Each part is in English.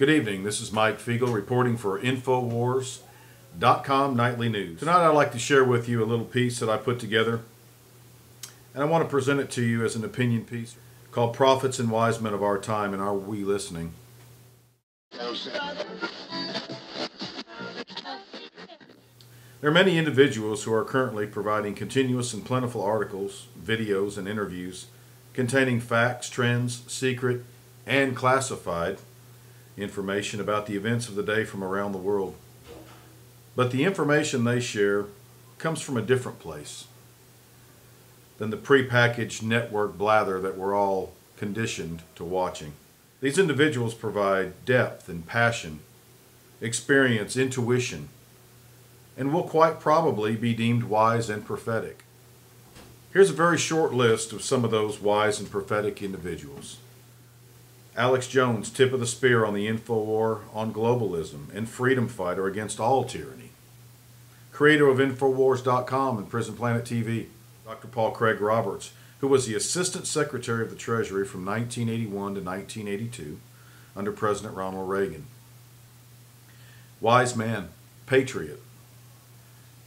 Good evening, this is Mike Figiel reporting for Infowars.com Nightly News. Tonight I'd like to share with you a little piece that I put together, and I want to present it to you as an opinion piece called Prophets and Wise Men of Our Time, and Are We Listening? There are many individuals who are currently providing continuous and plentiful articles, videos, and interviews containing facts, trends, secret, and classified information about the events of the day from around the world. But the information they share comes from a different place than the prepackaged network blather that we're all conditioned to watching. These individuals provide depth and passion, experience, intuition, and will quite probably be deemed wise and prophetic. Here's a very short list of some of those wise and prophetic individuals. Alex Jones, tip of the spear on the InfoWar on globalism and freedom fighter against all tyranny. Creator of Infowars.com and Prison Planet TV. Dr. Paul Craig Roberts, who was the Assistant Secretary of the Treasury from 1981 to 1982 under President Ronald Reagan. Wise man, patriot,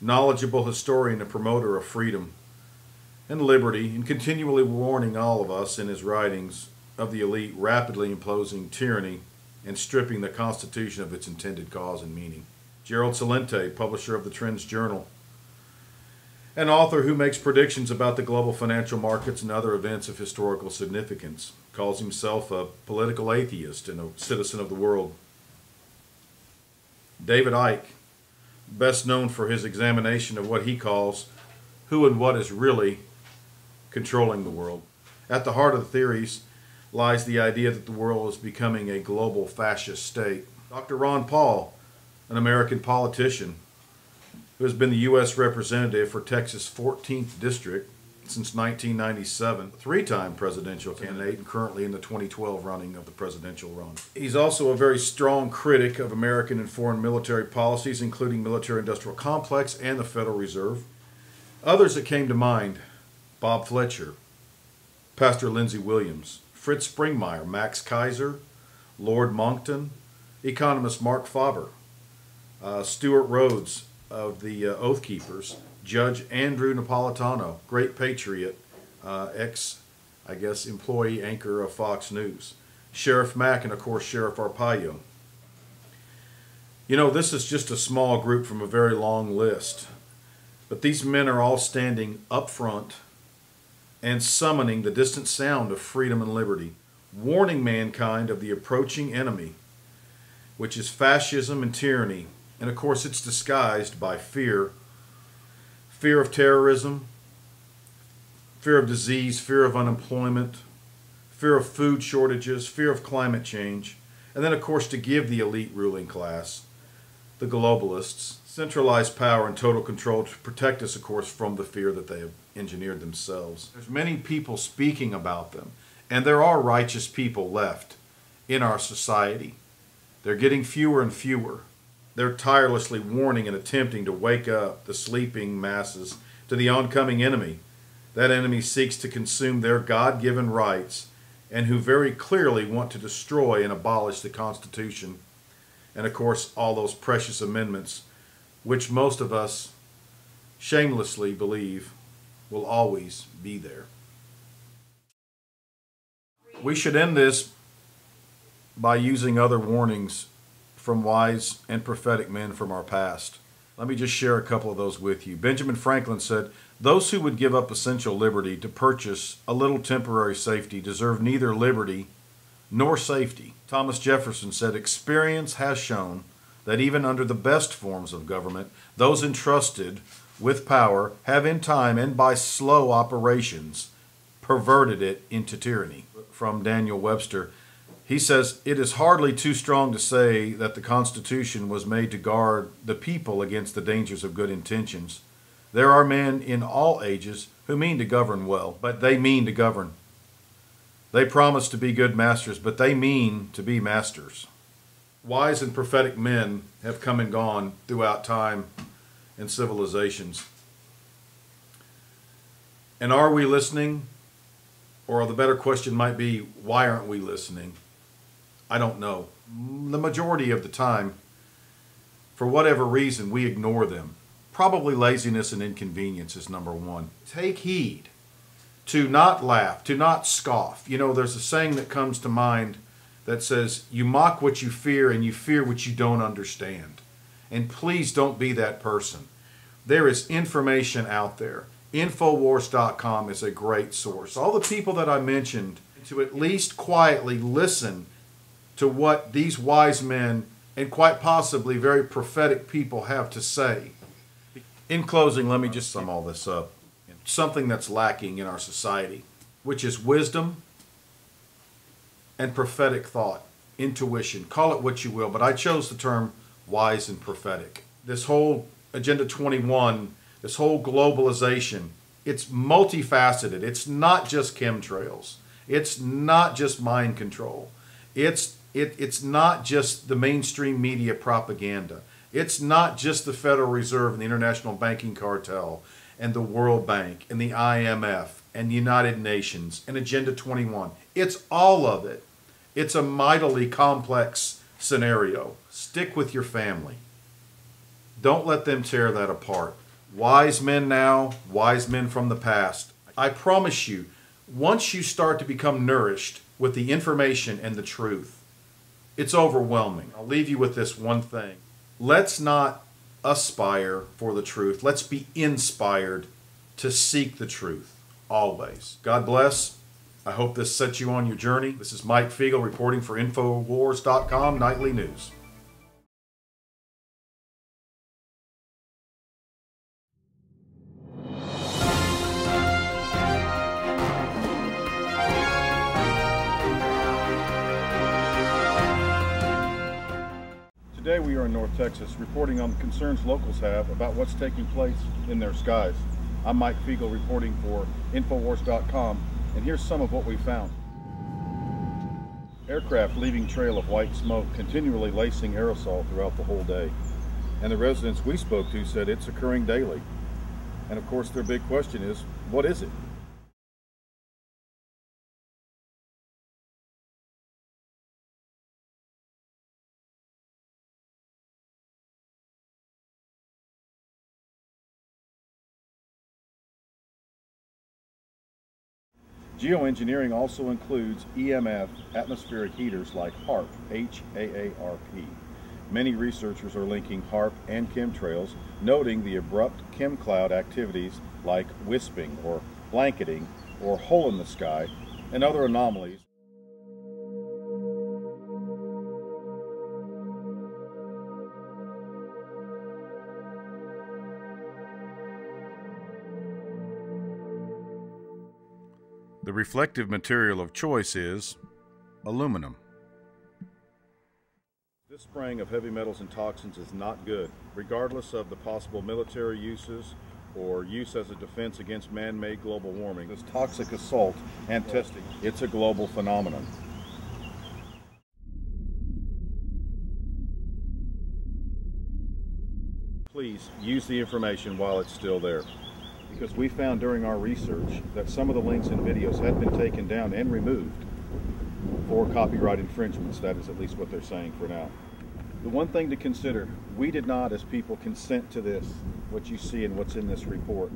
knowledgeable historian and promoter of freedom and liberty, and continually warning all of us in his writings of the elite rapidly imposing tyranny and stripping the Constitution of its intended cause and meaning. Gerald Celente, publisher of the Trends Journal, an author who makes predictions about the global financial markets and other events of historical significance, calls himself a political atheist and a citizen of the world. David Icke, best known for his examination of what he calls who and what is really controlling the world. At the heart of the theories lies the idea that the world is becoming a global fascist state. Dr. Ron Paul, an American politician who has been the U.S. representative for Texas' 14th District since 1997, three-time presidential candidate and currently in the 2012 running of the presidential run. He's also a very strong critic of American and foreign military policies, including military-industrial complex and the Federal Reserve. Others that came to mind: Bob Fletcher, Pastor Lindsey Williams, Fritz Springmeier, Max Kaiser, Lord Monckton, economist Mark Faber, Stuart Rhodes of the Oath Keepers, Judge Andrew Napolitano, great patriot, employee anchor of Fox News, Sheriff Mack, and of course Sheriff Arpaio. You know, this is just a small group from a very long list, but these men are all standing up front and summoning the distant sound of freedom and liberty, warning mankind of the approaching enemy, which is fascism and tyranny. And of course it's disguised by fear. Fear of terrorism, fear of disease, fear of unemployment, fear of food shortages, fear of climate change, and then of course to give the elite ruling class, the globalists, centralized power and total control to protect us, of course, from the fear that they have engineered themselves. There's many people speaking about them, and there are righteous people left in our society. They're getting fewer and fewer. They're tirelessly warning and attempting to wake up the sleeping masses to the oncoming enemy. That enemy seeks to consume their God-given rights and who very clearly want to destroy and abolish the Constitution and, of course, all those precious amendments which most of us shamelessly believe will always be there. We should end this by using other warnings from wise and prophetic men from our past. Let me just share a couple of those with you. Benjamin Franklin said, "Those who would give up essential liberty to purchase a little temporary safety deserve neither liberty nor safety." Thomas Jefferson said, "Experience has shown that even under the best forms of government, those entrusted with power have in time and by slow operations perverted it into tyranny." From Daniel Webster, he says, "It is hardly too strong to say that the Constitution was made to guard the people against the dangers of good intentions. There are men in all ages who mean to govern well, but they mean to govern. They promise to be good masters, but they mean to be masters." Wise and prophetic men have come and gone throughout time and civilizations. And are we listening? Or the better question might be, why aren't we listening? I don't know. the majority of the time, for whatever reason, we ignore them. Probably laziness and inconvenience is number one. Take heed to not laugh, to not scoff. You know, there's a saying that comes to mind that says, you mock what you fear and you fear what you don't understand. And please don't be that person. There is information out there. Infowars.com is a great source. All the people that I mentioned, to at least quietly listen to what these wise men and quite possibly very prophetic people have to say. In closing, let me just sum all this up. Something that's lacking in our society, which is wisdom and prophetic thought, intuition. Call it what you will, but I chose the term wise and prophetic. This whole Agenda 21, this whole globalization, it's multifaceted. It's not just chemtrails. It's not just mind control. It's not just the mainstream media propaganda. It's not just the Federal Reserve and the International Banking Cartel and the World Bank and the IMF and the United Nations and Agenda 21. It's all of it. It's a mightily complex scenario. Stick with your family. Don't let them tear that apart. Wise men now, wise men from the past. I promise you, once you start to become nourished with the information and the truth, it's overwhelming. I'll leave you with this one thing. Let's not aspire for the truth. Let's be inspired to seek the truth, always. God bless. I hope this sets you on your journey. This is Mike Figiel reporting for Infowars.com Nightly News. Today we are in North Texas reporting on the concerns locals have about what's taking place in their skies. I'm Mike Figiel reporting for Infowars.com, and here's some of what we found. Aircraft leaving trail of white smoke, continually lacing aerosol throughout the whole day. And the residents we spoke to said it's occurring daily. And of course their big question is, what is it? Geoengineering also includes EMF atmospheric heaters like HAARP, H-A-A-R-P. Many researchers are linking HAARP and chemtrails, noting the abrupt chem cloud activities like wisping or blanketing or hole in the sky and other anomalies. The reflective material of choice is aluminum. This spraying of heavy metals and toxins is not good, regardless of the possible military uses or use as a defense against man-made global warming. This toxic assault and testing, it's a global phenomenon. Please use the information while it's still there, because we found during our research that some of the links and videos had been taken down and removed for copyright infringements. That is at least what they're saying for now. The one thing to consider, we did not as people consent to this, what you see and what's in this report.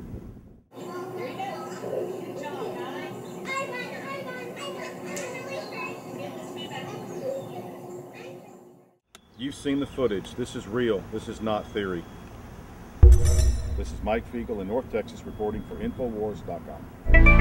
You've seen the footage. This is real. This is not theory. This is Mike Figiel in North Texas reporting for Infowars.com.